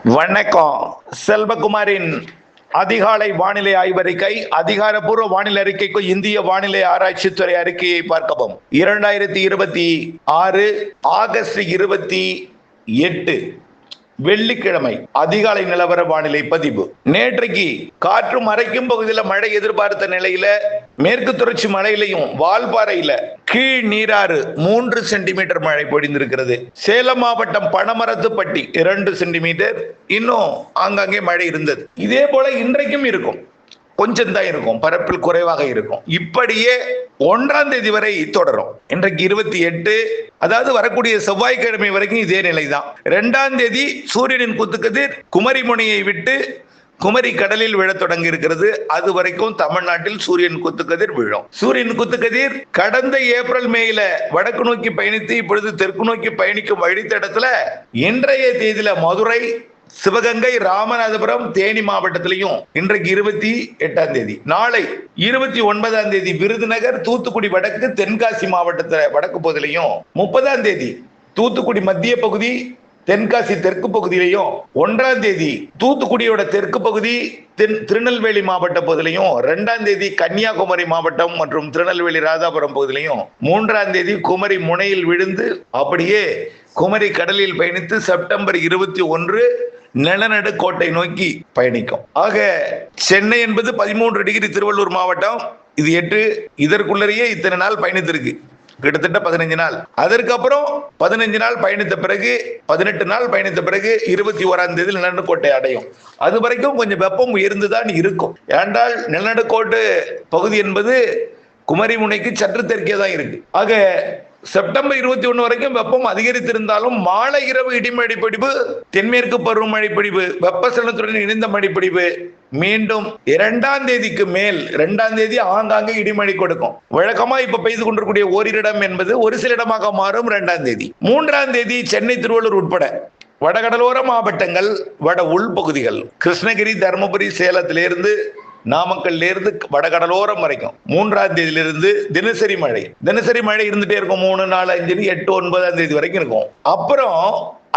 வணக்கம். செல்வகுமாரின் அதிகாலை வானிலை ஆய்வறிக்கை. அதிகாரப்பூர்வ வானிலை அறிக்கைக்கு இந்திய வானிலை ஆராய்ச்சித்துறை அறிக்கையை பார்க்கவும். 2026 ஆகஸ்ட் 28 வெள்ளிக்கிழமை அதிகாலை நிலவர வானிலை பதிவு. நேற்றைக்கு காற்று மறைக்கும் பகுதியில் மழை எதிர்பார்த்த நிலையில மேற்கு தொடர்ச்சி மலையிலையும் வால்பாறையில கீழ் நீராறு 3 சென்டிமீட்டர் மழை பொழிந்திருக்கிறது. சேலம் மாவட்டம் பனமரத்துப்பட்டி 2 சென்டிமீட்டர். இன்னும் ஆங்காங்கே மழை இருந்தது. இதே போல இன்றைக்கும் இருக்கும், கொஞ்சம் தான் இருக்கும், பரப்பில் குறைவாக இருக்கும். இப்படியே 1ஆம் தேதி வரை தொடரும். இன்றைக்கு 28, அதாவது வரக்கூடிய செவ்வாய்க்கிழமை வரைக்கும் இதே நிலைதான். 2ஆம் தேதி சூரியனின் குத்துக்கதிர் குமரி முனையை விட்டு குமரி கடலில் விழத் தொடங்கி இருக்கிறது. அது வரைக்கும் தமிழ்நாட்டில் சூரியன் குத்துக்கதிர் விழும். சூரியன் குத்துக்கதிர் கடந்த ஏப்ரல் மேல வடக்கு நோக்கி பயணித்து இப்பொழுது தெற்கு நோக்கி பயணிக்கும் வழித்தடத்துல இன்றைய தேதியில மதுரை, சிவகங்கை, ராமநாதபுரம், தேனி மாவட்டத்திலையும் இன்றைக்கு 28ஆம் தேதி, நாளை 29ஆம் தேதி விருதுநகர், தூத்துக்குடி வடக்கு, தென்காசி மாவட்டத்துல வடக்கு பகுதியிலையும், 30ஆம் தேதி தூத்துக்குடி மத்திய பகுதி, தென்காசி தெற்கு பகுதியிலையும், 1ஆம் தேதி தூத்துக்குடியோட தெற்கு பகுதி, திருநெல்வேலி மாவட்ட பகுதியிலையும், 2ஆம் தேதி கன்னியாகுமரி மாவட்டம் மற்றும் திருநெல்வேலி ராதாபுரம் பகுதியிலையும், 3ஆம் தேதி குமரி முனையில் விழுந்து அப்படியே குமரி கடலில் பயணித்து செப்டம்பர் 21 நிலநடுக்கோட்டை நோக்கி பயணிக்கும். ஆக சென்னை என்பது 13 டிகிரி, திருவள்ளூர் மாவட்டம் இது 8, இதற்குள்ளேயே இத்தனை நாள் பயணித்திருக்கு, கிட்டத்தட்ட 15 நாள். அதற்கப்புறம் 15 நாள் பயணித்த பிறகு, 18 நாள் பயணித்த பிறகு 21ஆம் தேதி நிலநடுக்கோட்டை அடையும். அது வரைக்கும் கொஞ்சம் வெப்பம் உயர்ந்துதான் இருக்கும். ஏனென்றால் நிலநடுக்கோட்டு பகுதி என்பது குமரி முனைக்கு சற்று தெற்கே தான் இருக்கு. ஆக செப்டம்பர் 21 வரைக்கும் வெப்பம் அதிகரித்திருந்தாலும் மாலை இரவு இடிமழை பொழிவு, தென்மேற்கு பருவமழை பொழிவு, வெப்பசலனத்துடன் இணைந்த மழைப்பொழிவு மீண்டும் 2ஆம் தேதிக்கு மேல், 2ஆம் தேதி ஆங்காங்கே இடிமழை கொடுக்கும். வழக்கமா இப்ப பெய்து கொண்டிருக்கூடிய ஓரிடம் என்பது ஒரு சில இடமாக மாறும் 2ஆம் தேதி. 3ஆம் தேதி சென்னை, திருவள்ளூர் உட்பட வடகடலோர மாவட்டங்கள், வட உள்பகுதிகள், கிருஷ்ணகிரி, தருமபுரி, சேலத்திலிருந்து நாமக்கல்ல இருந்து வடகடலோரம் வரைக்கும் 3ஆம் தேதியிலிருந்து தினசரி மழை இருந்துட்டே இருக்கும். 3, 4, 5, 8, 9ஆம் தேதி வரைக்கும் இருக்கும். அப்புறம்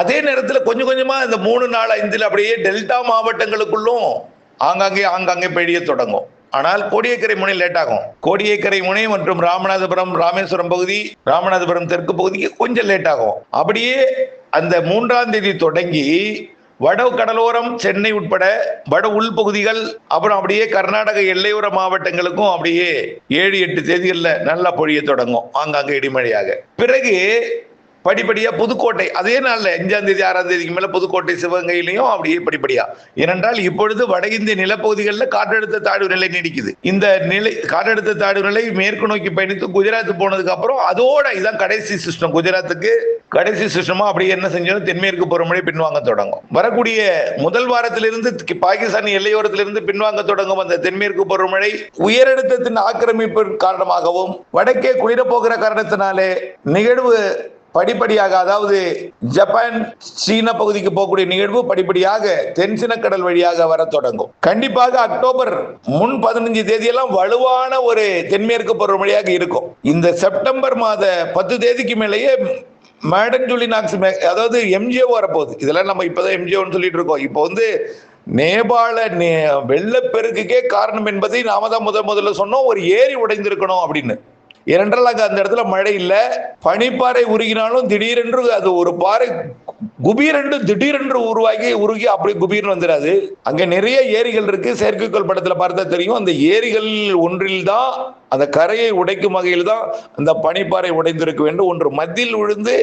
அதே நேரத்தில் கொஞ்சம் கொஞ்சமா இந்த 3, 4, 5 அப்படியே டெல்டா மாவட்டங்களுக்குள்ளும் ஆங்காங்கே பெய்ய தொடங்கும். ஆனால் கோடியக்கரை முனை லேட் ஆகும். கோடியக்கரை முனை மற்றும் ராமநாதபுரம், ராமேஸ்வரம் பகுதி, ராமநாதபுரம் தெற்கு பகுதிக்கு கொஞ்சம் லேட் ஆகும். அப்படியே அந்த 3ஆம் தேதி தொடங்கி வட கடலோரம், சென்னை உட்பட வட உள்பகுதிகள், அப்புறம் அப்படியே கர்நாடக எல்லையோர மாவட்டங்களுக்கும் அப்படியே 7, 8 தேதிகளில் நல்லா பொழிய தொடங்கும், ஆங்காங்கே இடிமழையாக. பிறகு படிப்படியா புதுக்கோட்டை அதே நாள்ல 5ஆம் தேதி, 6ஆம் தேதிக்கு மேல புதுக்கோட்டை, சிவகங்கையிலையும் அப்படியே படிப்படியா. ஏனென்றால் இப்பொழுது வட இந்திய நிலப்பகுதிகளில் காற்றழுத்த தாழ்வு நிலை நீடிக்குது. இந்த நிலை காற்றழுத்த தாழ்வு நிலை மேற்கு நோக்கி பயணித்து குஜராத் போனதுக்கு அப்புறம் அதோட இதான் கடைசி சிஸ்டம். குஜராத்துக்கு கடைசி சிஸ்டமா அப்படியே என்ன செஞ்சோம், தென்மேற்கு பருவமழை பின்வாங்க தொடங்கும். வரக்கூடிய முதல் வாரத்திலிருந்து பாகிஸ்தான் எல்லையோரத்திலிருந்து பின்வாங்க தொடங்கும் அந்த தென்மேற்கு பருவமழை உயரழுத்தத்தின் ஆக்கிரமிப்பு காரணமாகவும் வடக்கே குளிரப்போகிற காரணத்தினாலே நிகழ்வு படிப்படியாக, அதாவது ஜப்பான், சீன பகுதிக்கு போகக்கூடிய நிகழ்வு படிப்படியாக தென்சினக்கடல் வழியாக வர தொடங்கும். கண்டிப்பாக அக்டோபர் 15 தேதியெல்லாம் வலுவான ஒரு தென்மேற்கு பருவமழையாக இருக்கும். இந்த செப்டம்பர் மாத 10 தேதிக்கு மேலேயே மேடன் ஜூலினாக்ஸ், அதாவது எம்ஜிஓ வரப்போகுது. இதெல்லாம் நம்ம இப்பதான் எம்ஜிஓன்னு சொல்லிட்டு இருக்கோம். இப்போ நேபாள வெள்ளப்பெருக்குக்கே காரணம் என்பதை நாம தான் முதல்ல சொன்னோம், ஒரு ஏரி உடைந்திருக்கணும் அப்படின்னு. ஏனென்றால் அங்க அந்த இடத்துல மழை இல்லை, பனிப்பாறை உருகினாலும் திடீரென்று அது ஒரு பாறை குபீரென்று திடீரென்று உருகி அப்படி குபீர்னு வந்துடாது. அங்க நிறைய ஏரிகள் இருக்கு. செயற்கைக்கோள் படத்துல பார்த்தா தெரியும். அந்த ஏரிகள் ஒன்றில் தான் அந்த கரையை உடைக்கும் வகையில் தான் அந்த பனிப்பாறை உடைந்திருக்க வேண்டும். ஒன்று மத்தியில் விழுந்து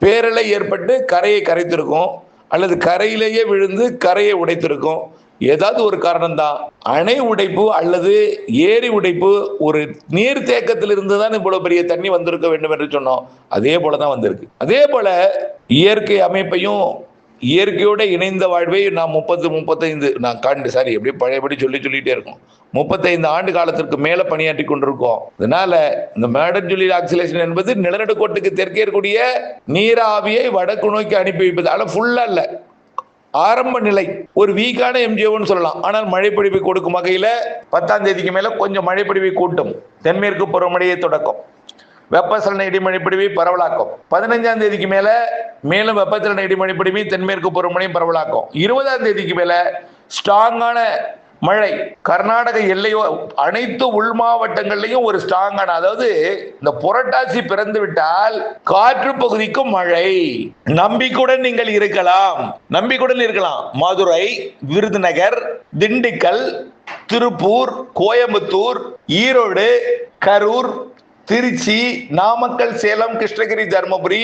பேரலை ஏற்பட்டு கரையை கரைத்திருக்கும், அல்லது கரையிலேயே விழுந்து கரையை உடைத்திருக்கும். ஏதாவது ஒரு காரணம் தான். அணை உடைப்பு அல்லது ஏரி உடைப்பு, ஒரு நீர் தேக்கத்தில் இருந்துதான் இவ்வளவு பெரிய தண்ணி வந்திருக்க வேண்டும் என்று சொன்னோம். அதே போலதான் வந்திருக்கு. அதே போல இயற்கை அமைப்பையும் இயற்கையோட இணைந்த வாழ்வை நாம் 35 நான் எப்படி பழையபடி சொல்லிட்டே இருக்கோம். 35 ஆண்டு காலத்திற்கு மேல பணியாற்றி கொண்டிருக்கோம். அதனால இந்த மேடன் ஜூலி ஆக்சிலேஷன் என்பது நிலநடுக்கோட்டுக்கு தெற்கே இருக்கக்கூடிய நீராவியை வடக்கு நோக்கி அனுப்பி வைப்பது. ஆனால் ஃபுல்லா இல்ல, ஆரம்ப நிலை, ஒரு வீக்கான எம்ஜிஓன்னு சொல்லலாம். ஆனால் மழைப்பொழிவை கொடுக்கும் வகையில 10ஆம் தேதிக்கு மேல கொஞ்சம் மழைப்பொழிவை கூட்டும் தென்மேற்கு பருவமழையை தொடக்கம். வெப்பசலன இடிமழை பொழிவை பரவலாக்கும். 15ஆம் தேதிக்கு மேல மேலும் வெப்பசலன இடிமழை பொழிவை தென்மேற்கு பருவமழையும் பரவலாக்கும். 20ஆம் தேதிக்கு மேல ஸ்ட்ராங்கான மழை கர்நாடக எல்லையோ அனைத்து உள் மாவட்டங்கள்லையும் ஒரு ஸ்ட்ராங்கான, அதாவது இந்த புரட்டாசி பிறந்து விட்டால் காற்று பகுதிக்கும் மழை. நம்பிக்கையுடன் நீங்கள் இருக்கலாம், நம்பிக்கையுடன் இருக்கலாம். மதுரை, விருதுநகர், திண்டுக்கல், திருப்பூர், கோயம்புத்தூர், ஈரோடு, கரூர், திருச்சி, நாமக்கல், சேலம், கிருஷ்ணகிரி, தர்மபுரி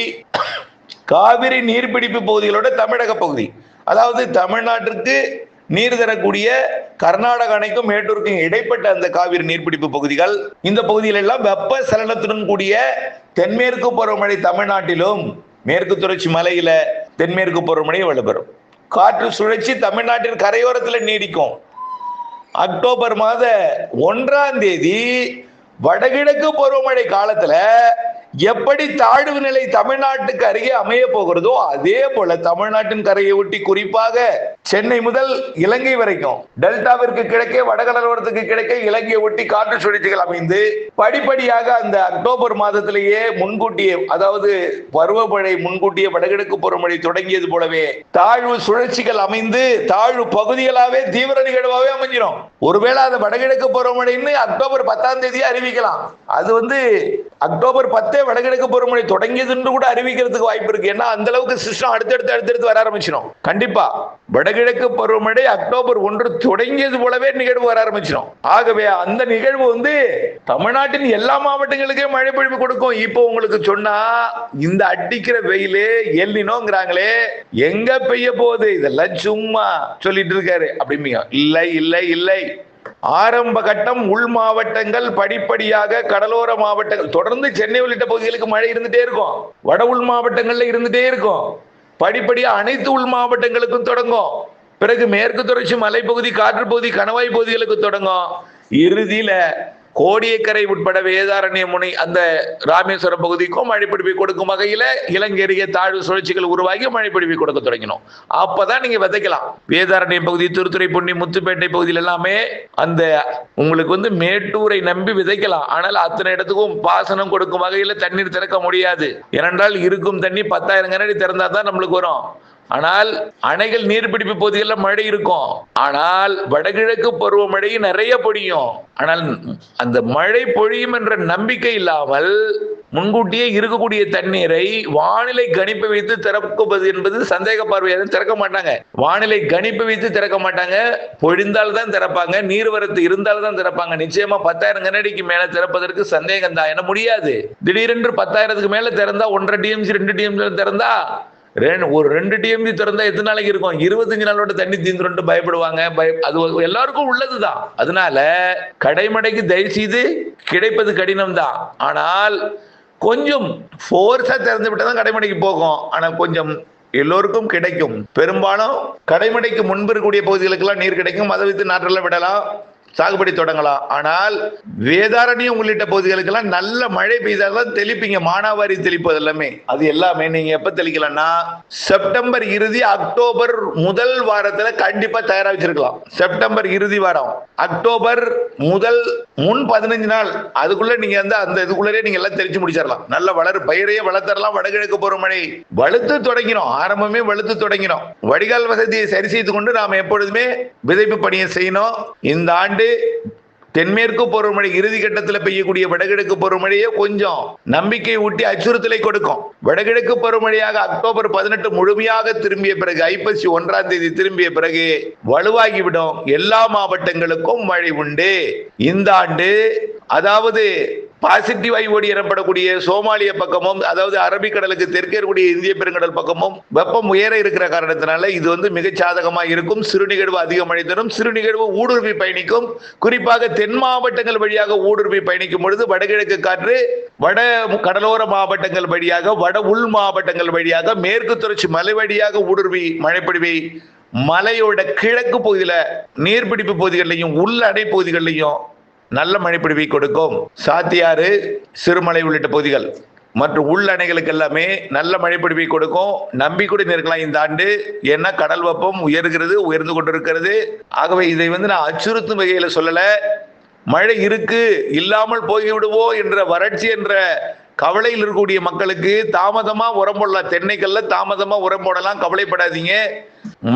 காவிரி நீர்பிடிப்பு பகுதிகளோட தமிழக பகுதி, அதாவது தமிழ்நாட்டிற்கு நீர் தரக்கூடிய கர்நாடக அணைக்கும் மேட்டூருக்கும் இடைப்பட்ட அந்த காவிரி நீர்பிடிப்பு பகுதிகள், இந்த பகுதிகள் எல்லாம் வெப்ப சலனத்துடன் கூடிய தென்மேற்கு பருவமழை தமிழ்நாட்டிலும் மேற்கு தொடர்ச்சி மலையில தென்மேற்கு பருவமழை வலுப்பெறும். காற்று சுழற்சி தமிழ்நாட்டின் கரையோரத்தில் நீடிக்கும். அக்டோபர் மாத 1ஆம் தேதி வடகிழக்கு பருவமழை காலத்துல எப்படி தாழ்வு நிலை தமிழ்நாட்டுக்கு அருகே அமைய போகிறதோ அதே போல தமிழ்நாட்டின் கரையை ஒட்டி குறிப்பாக சென்னை முதல் இலங்கை வரைக்கும் டெல்டாவிற்கு கிழக்கே வடகடலோரத்துக்கு கிழக்கே இலங்கையை ஒட்டி காற்று சுழற்சிகள் அமைந்து படிப்படியாக அந்த அக்டோபர் மாதத்திலேயே முன்கூட்டியே, அதாவது பருவமழை முன்கூட்டியே வடகிழக்கு பருவமழை தொடங்கியது போலவே தாழ்வு சுழற்சிகள் அமைந்து தாழ்வு பகுதிகளாவே தீவிர நிகழ்வாவே அமைஞ்சிடும். ஒருவேளை அது வடகிழக்கு பருவமழைன்னு அக்டோபர் 10ஆம் தேதியே அறிவிக்கலாம். அது அக்டோபர் 10 வடகிழக்கு பருவமழை தொடங்கியது என்று கூட அறிவிக்கிறதுக்கு வாய்ப்பு இருக்கு. ஏன்னா அந்த அளவுக்கு சிஸ்டம் அடுத்தடுத்து வர ஆரம்பிச்சிடும். கண்டிப்பா வடகிழக்கு பருவமழை அக்டோபர் 1 தொடங்கியது போலவே நிகழ்வு வர ஆரம்பிச்சிடும். ஆகவே அந்த நிகழ்வு தமிழ்நாட்டின் எல்லா மாவட்டங்களுக்கே மழை பொழிவு கொடுக்கும். இப்போ உங்களுக்கு சொன்னா இந்த அடிக்கிற வெயிலே எல்லினோங்கிறாங்களே, எங்க பெய்ய போகுது, இதெல்லாம் சும்மா சொல்லிட்டு இருக்காரு அப்படிங்க. இல்லை இல்லை இல்லை, ஆரம்ப கட்டம் உள் மாவட்டங்கள், படிப்படியாக கடலோர மாவட்டங்கள், தொடர்ந்து சென்னை உள்ளிட்ட பகுதிகளுக்கு மழை இருந்துட்டே இருக்கும். வட உள் மாவட்டங்கள்ல இருந்துட்டே இருக்கும். படிப்படியா அனைத்து உள் மாவட்டங்களுக்கும் தொடங்கும். பிறகு மேற்கு தொடர்ச்சி மலைப்பகுதி, காற்று பகுதி, கணவாய் பகுதிகளுக்கு தொடங்கும். இறுதியில கோடியக்கரை உட்பட வேதாரண்ய முனை அந்த ராமேஸ்வரம் பகுதிக்கும் மழைப்பிடிப்பை கொடுக்கும் வகையில இலங்கை தாழ்வு சுழற்சிகள் உருவாகி மழைப்பிடிப்பை கொடுக்க தொடங்கினோம். அப்பதான் நீங்க விதைக்கலாம். வேதாரண்ய பகுதி, திருத்துறைப்பூண்டி, முத்துப்பேட்டை பகுதியில் எல்லாமே அந்த உங்களுக்கு மேட்டூரை நம்பி விதைக்கலாம். ஆனால் அத்தனை இடத்துக்கும் பாசனம் கொடுக்கும் வகையில தண்ணீர் திறக்க முடியாது. ஏனென்றால் இருக்கும் தண்ணி 10,000 கனஅடி திறந்தா தான் நம்மளுக்கு வரும். ஆனால் அணைகள் நீர்பிடிப்பு பகுதிகளில் மழை இருக்கும். ஆனால் வடகிழக்கு பருவமழை நிறைய பொழியும். ஆனால் அந்த மழை பொழியும் என்ற நம்பிக்கை இல்லாமல் முன்கூட்டியே இருக்கக்கூடிய தண்ணீரை வானிலை கணிப்பு வைத்து திறக்குவது என்பது சந்தேக பார்வையாக திறக்க மாட்டாங்க. வானிலை கணிப்பு வைத்து திறக்க மாட்டாங்க. பொழிந்தால் தான் திறப்பாங்க, நீர்வரத்து இருந்தால் தான் திறப்பாங்க. நிச்சயமா 10,000 கனஅடிக்கு மேல திறப்பதற்கு சந்தேகம் தான். என முடியாது. திடீரென்று 10,000க்கு மேல திறந்தா 1.5 TMC 2 TMC திறந்தா ஒரு 2 TMC திறந்தா எத்தனை நாளைக்கு இருக்கும்? 25 நாளோட தண்ணி தீந்துரும் பயப்படுவாங்க. அது எல்லாருக்கும் உள்ளதுதான். அதனால கடைமடைக்கு தயவு செய்து கிடைப்பது கடினம் தான். ஆனால் கொஞ்சம் போர்ஸா திறந்து விட்டதான் கடைமடைக்கு போகும். ஆனால் கொஞ்சம் எல்லோருக்கும் கிடைக்கும். பெரும்பாலும் கடைமடைக்கு முன்பு இருக்கக்கூடிய பகுதிகளுக்கெல்லாம் நீர் கிடைக்கும். அதை வைத்து நாற்றெல்லாம் விடலாம், சாகுபடி தொடங்கலாம். ஆனால் வேதாரண்யம் உள்ளிட்ட பகுதிகளுக்கெல்லாம் நல்ல மழை பெய்தால்தான் தெளிப்பீங்க. மானாவாரி தெளிப்பது எல்லாமே அது எல்லாமே நீங்க எப்ப தெளிக்கலாம்னா செப்டம்பர் இறுதி அக்டோபர் முதல் வாரத்துல கண்டிப்பா தயாரா வச்சிருக்கலாம். செப்டம்பர் இறுதி வாரம், அக்டோபர் முதல் முன் 15 நாள் அதுக்குள்ள நீங்க அந்த இதுக்குள்ளே நீங்க எல்லாம் தெளிச்சு முடிச்சிடலாம். நல்ல பயிரையே வளர்த்தரலாம். வடகிழக்கு பருவமழை வலுத்து தொடங்கினோம். ஆரம்பமே வலுத்து தொடங்கினோம். வடிகால் வசதியை சரி செய்து கொண்டு நாம் எப்பொழுதுமே விதைப்பு பணியை செய்யணும். இந்த ஆண்டு தென்மேற்கு பருவமழை இறுதி கட்டத்தில் பெய்யக்கூடிய வடகிழக்கு பருவமழையே கொஞ்சம் நம்பிக்கை ஊட்டி அச்சுறுத்தலை கொடுக்கும். வடகிழக்கு பருவமழையாக அக்டோபர் 18 முழுமையாக திரும்பிய பிறகு, ஐப்பசி 1ஆம் தேதி திரும்பிய பிறகு வலுவாகிவிடும். எல்லா மாவட்டங்களுக்கும் மழை உண்டு. இந்த ஆண்டு அதாவது பாசிட்டிவ் ஐஓடி எனப்படக்கூடிய சோமாலிய பக்கமும், அதாவது அரபிக்கடலுக்கு தெற்கே இருக்கக்கூடிய இந்திய பெருங்கடல் பக்கமும் வெப்பம் உயர இருக்கிற காரணத்தினால இது மிக சாதகமாக இருக்கும். சிறுநிகழ்வு அதிக மழை தரும். சிறுநிகழ்வு ஊடுருவி பயணிக்கும். குறிப்பாக தென் மாவட்டங்கள் வழியாக ஊடுருவி பயணிக்கும் பொழுது வடகிழக்கு காற்று வட கடலோர மாவட்டங்கள் வழியாக, வட உள் மாவட்டங்கள் வழியாக, மேற்கு தொடர்ச்சி மலை வழியாக ஊடுருவி மழைப்பொழிவை மலையோட கிழக்கு பகுதியில நீர்பிடிப்பு பகுதிகளிலையும் உள் அடை பகுதிகளிலையும் நல்ல மழைப்பொழிவை கொடுக்கும். சாத்தியாறு, சிறுமலை உள்ளிட்ட பகுதிகள் மற்றும் உள் அணைகளுக்கு எல்லாமே நல்ல மழைப்பொழிவை கொடுக்கும். நம்பிக்கையுடன் இருக்கலாம் இந்த ஆண்டு. ஏன்னா கடல் வெப்பம் உயர்ந்து கொண்டிருக்கிறது. ஆகவே இதை நான் அச்சுறுத்தும் வகையில சொல்லல. மழை இருக்கு, இல்லாமல் போய்விடுவோ என்ற வறட்சி என்ற கவலையில் இருக்கக்கூடிய மக்களுக்கு தாமதமா உரம் போடலாம், தென்னைக்கல்ல தாமதமா உரம் போடலாம், கவலைப்படாதீங்க.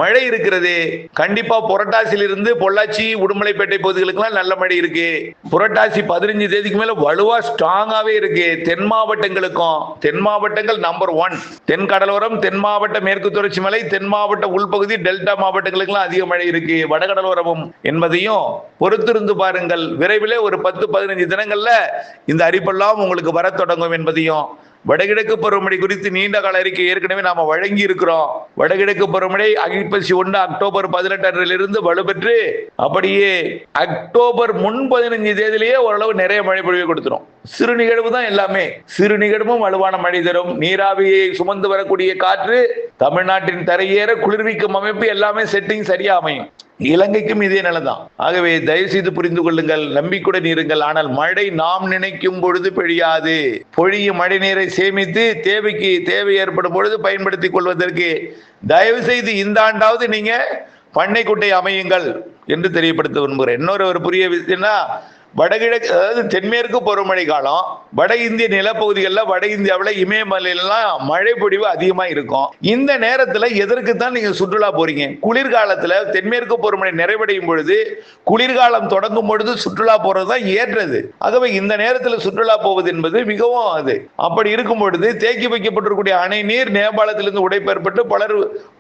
மழை இருக்கிறது. கண்டிப்பா புரட்டாசியிலிருந்து பொள்ளாச்சி உடுமலைப்பேட்டை பகுதிகளுக்கெல்லாம் நல்ல மழை இருக்கு. புரட்டாசி 15 தேதிக்கு மேல வலுவா ஸ்ட்ராங்காவே இருக்கு. தென் மாவட்டங்களுக்கும், தென் மாவட்டங்கள் நம்பர் 1, தென் கடலோரம், தென் மாவட்ட மேற்கு தொடர்ச்சி மலை, தென் மாவட்ட உள்பகுதி, டெல்டா மாவட்டங்களுக்கெல்லாம் அதிக மழை இருக்கு. வடகடலோரமும் என்பதையும் பொறுத்திருந்து பாருங்கள். விரைவில் ஒரு 10-15 தினங்கள்ல இந்த அறிப்பெல்லாம் உங்களுக்கு வர தொடங்கும் என்பதையும், வடகிழக்கு பருவமழை குறித்து நீண்ட கால அறிக்கை ஏற்கனவே நாம வழங்கி இருக்கிறோம். வடகிழக்கு பருவமழை ஐப்பசி 1 அக்டோபர் 18 வலுப்பெற்று அப்படியே அக்டோபர் முன் 15 தேதியிலேயே ஓரளவு நிறைய மழை பொழிவை கொடுத்துரும். சிறு நிகழ்வு தான் எல்லாமே. சிறு நிகழ்வும் வலுவான மழை தரும். நீராவியை சுமந்து வரக்கூடிய காற்று தமிழ்நாட்டின் தரையேற குளிர்விக்கும் அமைப்பு எல்லாமே செட்டிங் சரியா அமையும். இலங்கைக்கும் இதே நிலைதான். ஆகவே தயவு செய்து புரிந்து கொள்ளுங்கள், நம்பிக்கையுடன் இருங்கள். ஆனால் மழை நாம் நினைக்கும் பொழுது பெய்யாது. பொழியும் மழை நீரை சேமித்து தேவை ஏற்படும் பொழுது பயன்படுத்திக் கொள்வதற்கு தயவு செய்து இந்த ஆண்டாவது நீங்க பண்ணை குட்டை அமையுங்கள் என்று தெரியப்படுத்த விரும்புகிறேன். இன்னொரு புரிய விஷயம்னா, வடகிழக்கு அதாவது தென்மேற்கு பருவமழை காலம் வட இந்திய நிலப்பகுதிகளில், வட இந்தியாவில் இமயமலையிலாம் மழை பொழிவு அதிகமா இருக்கும். இந்த நேரத்தில் எதற்கு தான் நீங்க சுற்றுலா போறீங்க? குளிர்காலத்தில் தென்மேற்கு பருவமழை நிறைவடையும் பொழுது, குளிர்காலம் தொடங்கும் பொழுது சுற்றுலா போறது தான் ஏற்றது. ஆகவே இந்த நேரத்தில் சுற்றுலா போவது என்பது மிகவும் அப்படி இருக்கும் பொழுது தேக்கி வைக்கப்பட்டிருக்கக்கூடிய அணை நீர் நேபாளத்திலிருந்து உடைப்பேற்பட்டு பலர்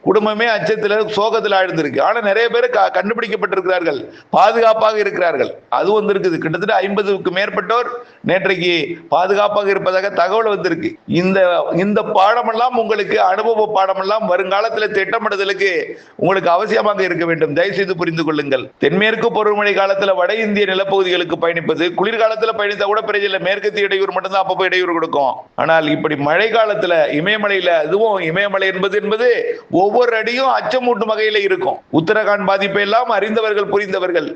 குடும்பமே அச்சத்தில் சோகத்தில் ஆழ்ந்திருக்கு. ஆனா நிறைய பேர் கண்டுபிடிக்கப்பட்டிருக்கிறார்கள், பாதுகாப்பாக இருக்கிறார்கள். அது வந்திருக்குது. கிட்டத்தட்ட 50க்கு மேற்பட்டோர் நேற்றைக்கு பாதுகாப்பாக இருப்பதாக தகவல் வந்திருக்கு. இந்த பாடமெல்லாம் உங்களுக்கு அனுபவ பாடமெல்லாம் வருங்காலத்தில் திட்டமிடுதலுக்கு உங்களுக்கு அவசியமாக இருக்க வேண்டும். தயவுசெய்து புரிந்து கொள்ளுங்கள். தென்மேற்கு பருவமழை காலத்தில் வட இந்திய நிலப்பகுதிகளுக்கு பயணிப்பது, குளிர்காலத்தில் பயணித்தா கூட பிரச்சனை, மேற்கத்திய இடையூறு மட்டும்தான் அப்பப்போ இடையூறு கொடுக்கும். ஆனால் இப்படி மழை காலத்துல இமயமலையில, அதுவும் இமயமலை என்பது ஒவ்வொரு அடியும் அச்சமூட்டும் வகையில இருக்கும். உத்தரகாண்ட் பாதிப்பை எல்லாம் அறிந்தவர்கள், புரிந்தவர்கள்.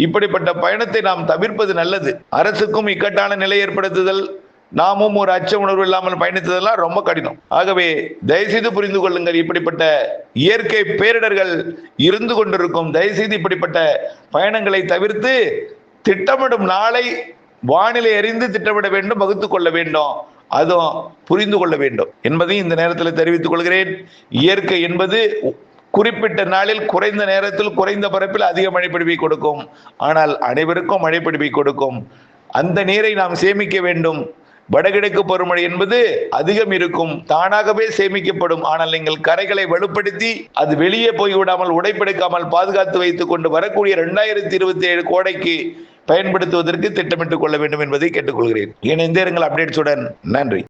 இப்படிப்பட்ட பயணத்தை நாம் தவிர்ப்பது நல்லது. அரசுக்கும் இக்கட்டான நிலை ஏற்படுத்துதல், நாமும் ஒரு அச்ச உணர்வு இல்லாமல் பயணித்ததெல்லாம் ரொம்ப கடினம். ஆகவே தயவுசெய்து புரிந்து கொள்ளுங்கள், இப்படிப்பட்ட இயற்கை பேரிடர்கள் இருந்து கொண்டிருக்கும். தயவுசெய்து இப்படிப்பட்ட பயணங்களை தவிர்த்து திட்டமிடும் நாளை வானிலை அறிந்து திட்டமிட வேண்டும், வகுத்துக் கொள்ள வேண்டும். அதுவும் புரிந்து கொள்ள வேண்டும் என்பதையும் இந்த நேரத்தில் தெரிவித்துக் கொள்கிறேன். இயற்கை என்பது குறிப்பிட்ட நாளில் குறைந்த நேரத்தில் குறைந்த பரப்பில் அதிக மழைப்பொழிவை கொடுக்கும். ஆனால் அனைவருக்கும் மழைப்பொழிவை கொடுக்கும். அந்த நீரை நாம் சேமிக்க வேண்டும். வடகிழக்கு பருவமழை என்பது அதிகம் இருக்கும், தானாகவே சேமிக்கப்படும். ஆனால் நீங்கள் கரைகளை வலுப்படுத்தி அது வெளியே போய்விடாமல், உடைப்பெடுக்காமல் பாதுகாத்து வைத்துக் கொண்டு வரக்கூடிய 2027 கோடைக்கு பயன்படுத்துவதற்கு திட்டமிட்டுக் கொள்ள வேண்டும் என்பதை கேட்டுக்கொள்கிறேன். இணைந்தே இருங்கள் அப்டேட்ஸுடன். நன்றி.